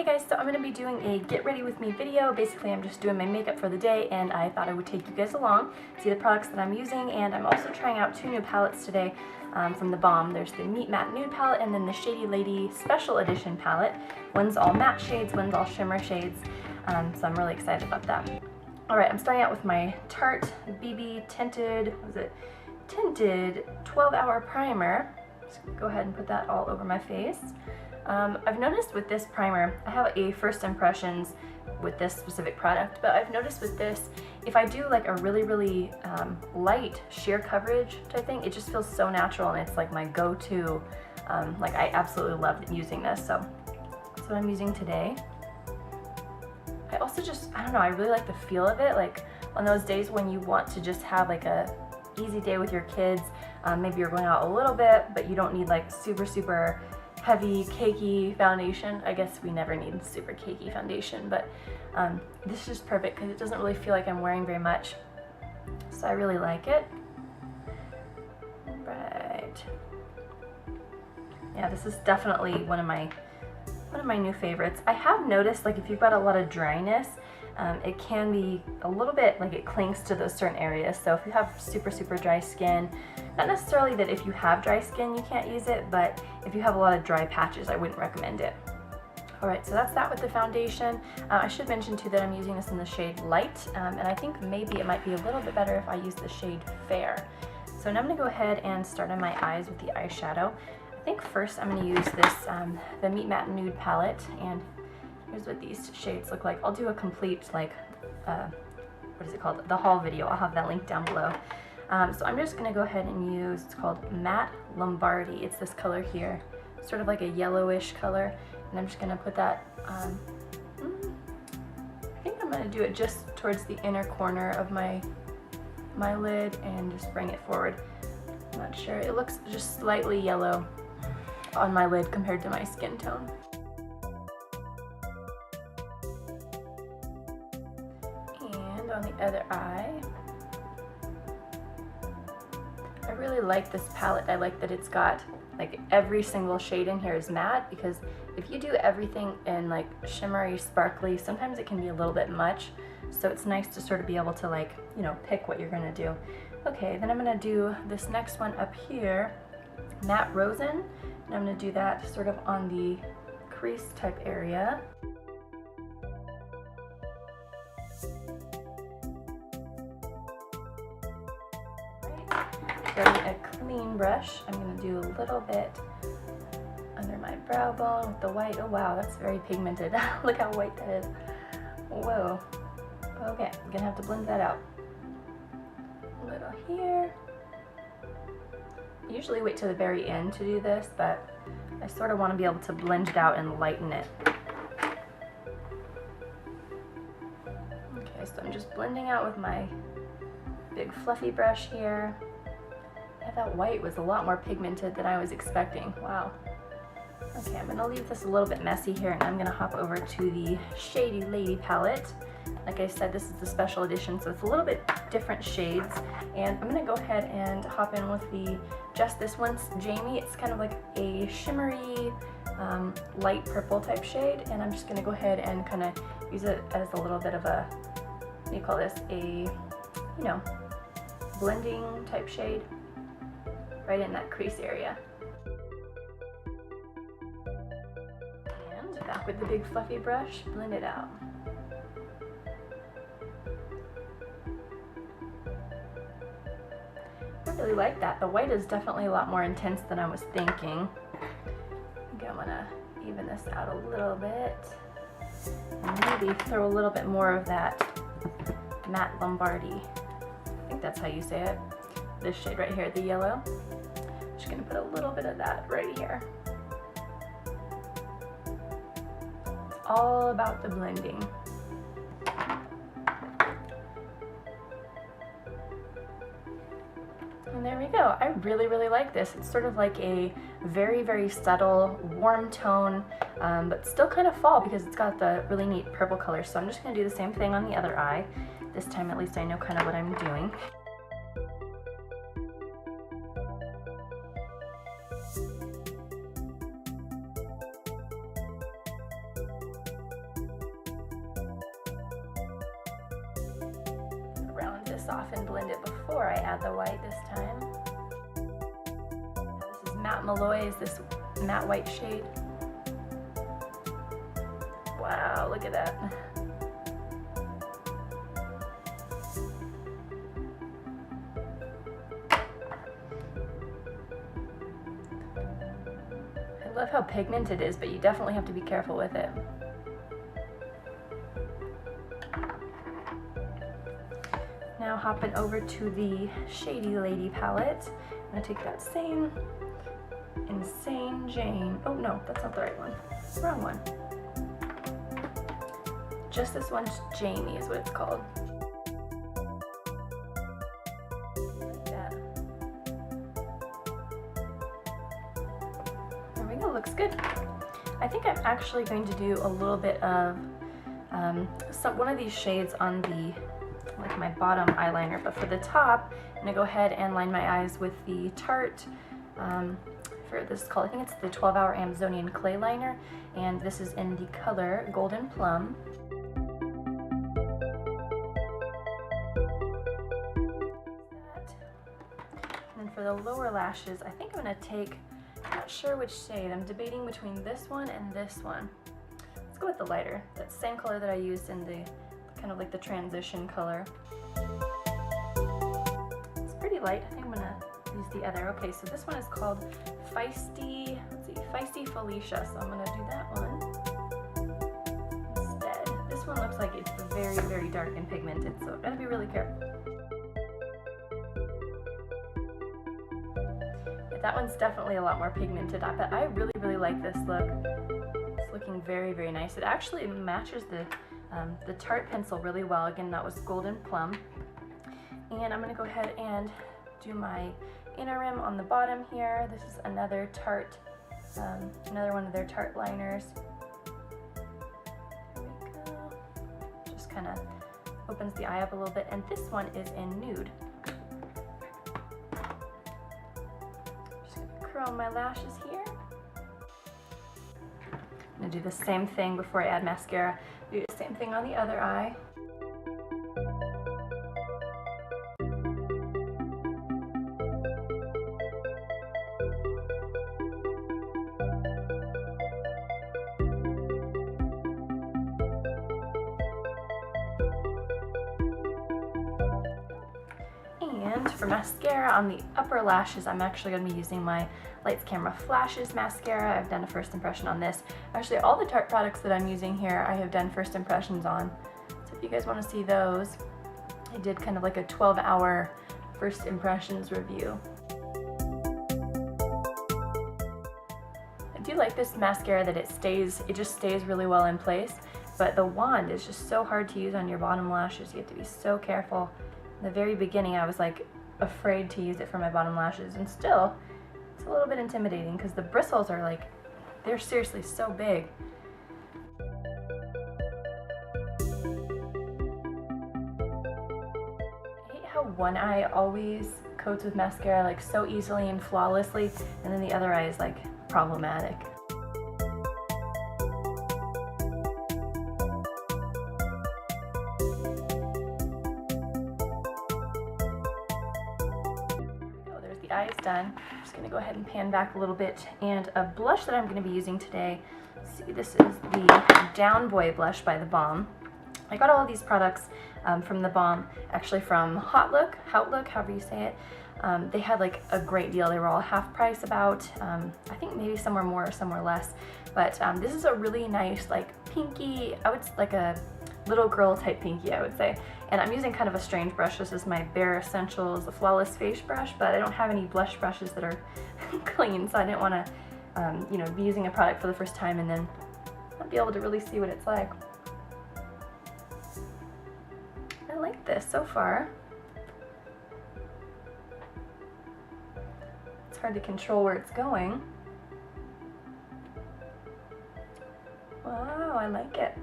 Hey guys, so I'm going to be doing a get ready with me video. Basically I'm just doing my makeup for the day and I thought I would take you guys along, see the products that I'm using, and I'm also trying out two new palettes today from the Balm. There's the Meet Matte Nude palette and then the Shady Lady Special Edition palette. One's all matte shades, one's all shimmer shades, so I'm really excited about that. Alright, I'm starting out with my Tarte BB Tinted, Tinted 12-Hour Primer. Just go ahead and put that all over my face. I've noticed with this primer, I have a first impressions with this specific product, but I've noticed with this, if I do like a really light sheer coverage type thing, it just feels so natural and it's like my go-to. Like I absolutely love using this, so that's what I'm using today. I also I don't know, I really like the feel of it, like on those days when you want to just have like a easy day with your kids, maybe you're going out a little bit, but you don't need like super heavy cakey foundation. I guess we never need super cakey foundation, but this is just perfect because it doesn't really feel like I'm wearing very much, so I really like it. Right, yeah, this is definitely one of my new favorites. I have noticed, like, if you've got a lot of dryness, it can be a little bit like it clings to those certain areas. So if you have super dry skin, not necessarily that if you have dry skin you can't use it, but if you have a lot of dry patches, I wouldn't recommend it. Alright, so that's that with the foundation. I should mention too that I'm using this in the shade Light, and I think maybe it might be a little bit better if I use the shade Fair. So now I'm going to go ahead and start on my eyes with the eyeshadow. I think first I'm going to use this, the Meet Matte Nude palette, and here's what these shades look like. I'll do a complete, like, what is it called? The haul video. I'll have that link down below. So I'm just going to go ahead and use, it's called Matte Lombardy. It's this color here, sort of like a yellowish color. And I'm just going to put that, I think I'm going to do it just towards the inner corner of my lid and just bring it forward. I'm not sure. It looks just slightly yellow on my lid compared to my skin tone. And on the other eye, I really like this palette. I like that it's got like every single shade in here is matte, because if you do everything in like shimmery, sparkly, sometimes it can be a little bit much. So it's nice to sort of be able to, like, you know, pick what you're gonna do. Okay, then I'm gonna do this next one up here, Matte Rosin, and I'm gonna do that sort of on the crease type area. Getting a clean brush, I'm going to do a little bit under my brow bone with the white. Oh wow, that's very pigmented. Look how white that is. Whoa. Okay, I'm going to have to blend that out. A little here. I usually wait to the very end to do this, but I sort of want to be able to blend it out and lighten it. Okay, so I'm just blending out with my big fluffy brush here. I thought white was a lot more pigmented than I was expecting. Wow. Okay, I'm going to leave this a little bit messy here, and I'm going to hop over to the Shady Lady palette. Like I said, this is the special edition, so it's a little bit different shades. And I'm going to go ahead and hop in with the Just This Once Jamie. It's kind of like a shimmery, light purple type shade, and I'm just going to go ahead and kind of use it as a little bit of a, what do you call this, a, you know, blending type shade. Right in that crease area. And back with the big fluffy brush, blend it out. I really like that. The white is definitely a lot more intense than I was thinking. I think I'm gonna even this out a little bit. And maybe throw a little bit more of that Matte Lombardy. I think that's how you say it. This shade right here, the yellow. Just gonna put a little bit of that right here. It's all about the blending. And there we go. I really like this. It's sort of like a very subtle, warm tone, but still kind of fall because it's got the really neat purple color. So I'm just gonna do the same thing on the other eye. This time at least I know kind of what I'm doing. this off and blend it before I add the white this time. This is Matte Malloy's, this matte white shade. Wow, look at that. I love how pigmented it is, but you definitely have to be careful with it. Now hopping over to the Shady Lady palette. I'm gonna take that same Insane Jane. Oh no, that's not the right one. Wrong one. Just this one's Jamie is what it's called. Like that. There we go, looks good. I think I'm actually going to do a little bit of one of these shades on the my bottom eyeliner, but for the top, I'm gonna go ahead and line my eyes with the Tarte, for this color, I think it's the 12-Hour Amazonian Clay Liner, and this is in the color Golden Plum. And then for the lower lashes, I think I'm gonna take, I'm not sure which shade, I'm debating between this one and this one. Let's go with the lighter, that same color that I used in the kind of like the transition color. It's pretty light. I think I'm gonna use the other. Okay, so this one is called Feisty, let's see, Feisty Felicia, so I'm gonna do that one instead. This one looks like it's very, very dark and pigmented, so I've gotta be really careful. Yeah, that one's definitely a lot more pigmented, but I really, really like this look. It's looking very, very nice. It actually matches the Tarte pencil really well. Again, that was Golden Plum. And I'm going to go ahead and do my inner rim on the bottom here. This is another Tarte, another one of their Tarte liners. There we go. Just kind of opens the eye up a little bit. And this one is in Nude. Just going to curl my lashes here. I'm going to do the same thing before I add mascara. Do the same thing on the other eye. And for mascara on the upper lashes, I'm actually going to be using my Lights Camera Flashes mascara. I've done a first impression on this. Actually, all the Tarte products that I'm using here, I have done first impressions on. So if you guys want to see those, I did kind of like a 12-hour first impressions review. I do like this mascara that it just stays really well in place, but the wand is just so hard to use on your bottom lashes. You have to be so careful. In the very beginning, I was like afraid to use it for my bottom lashes, and still, it's a little bit intimidating because the bristles are like, they're seriously so big. I hate how one eye always coats with mascara like so easily and flawlessly, and then the other eye is like problematic. Eye is done. I'm just going to go ahead and pan back a little bit, and a blush that I'm going to be using today, see, this is the Down Boy blush by the Balm. I got all of these products from the Balm, actually from Outlook, however you say it. They had like a great deal. They were all half price about, I think maybe somewhere more or somewhere less, but this is a really nice like pinky, like a little girl type pinky, I would say. And I'm using kind of a strange brush. This is my Bare Essentials, the Flawless Face brush, but I don't have any blush brushes that are clean, so I didn't want to, you know, be using a product for the first time and then not be able to really see what it's like. I like this so far. It's hard to control where it's going. Wow, I like it.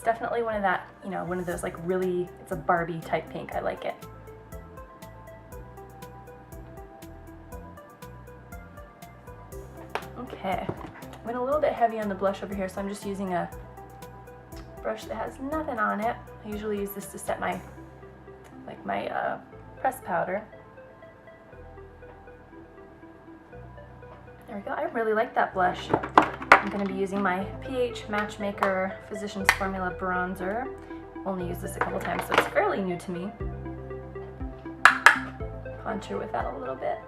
Definitely one of that, you know, one of those like really, it's a Barbie type pink. I like it. Okay, went a little bit heavy on the blush over here, so I'm just using a brush that has nothing on it. I usually use this to set my pressed powder. There we go. I really like that blush. I'm going to be using my pH Matchmaker Physicians Formula bronzer. Only used this a couple times, so it's fairly new to me. Contour with that a little bit.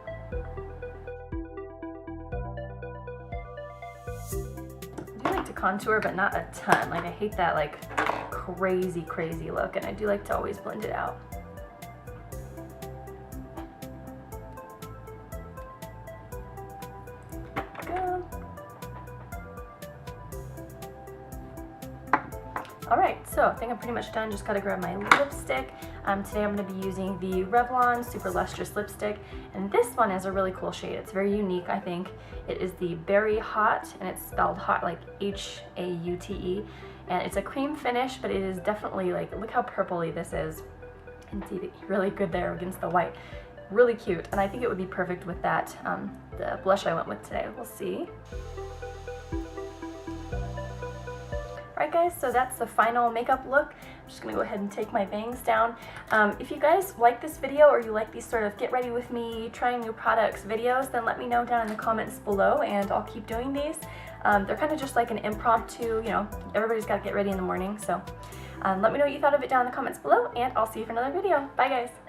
I do like to contour, but not a ton. Like, I hate that like crazy look, and I do like to always blend it out. Alright, so I think I'm pretty much done. Just gotta grab my lipstick. Today I'm going to be using the Revlon Super Lustrous Lipstick, and this one is a really cool shade. It's very unique, I think. It is the Berry Hot, and it's spelled hot like H-A-U-T-E, and it's a cream finish, but it is definitely like, look how purpley this is. You can see really good there against the white. Really cute, and I think it would be perfect with that, the blush I went with today. We'll see. Alright guys, so that's the final makeup look. I'm just going to go ahead and take my bangs down. If you guys like this video, or you like these sort of get ready with me, trying new products videos, then let me know down in the comments below, and I'll keep doing these. They're kind of just like an impromptu, you know, everybody's got to get ready in the morning, so let me know what you thought of it down in the comments below, and I'll see you for another video. Bye guys!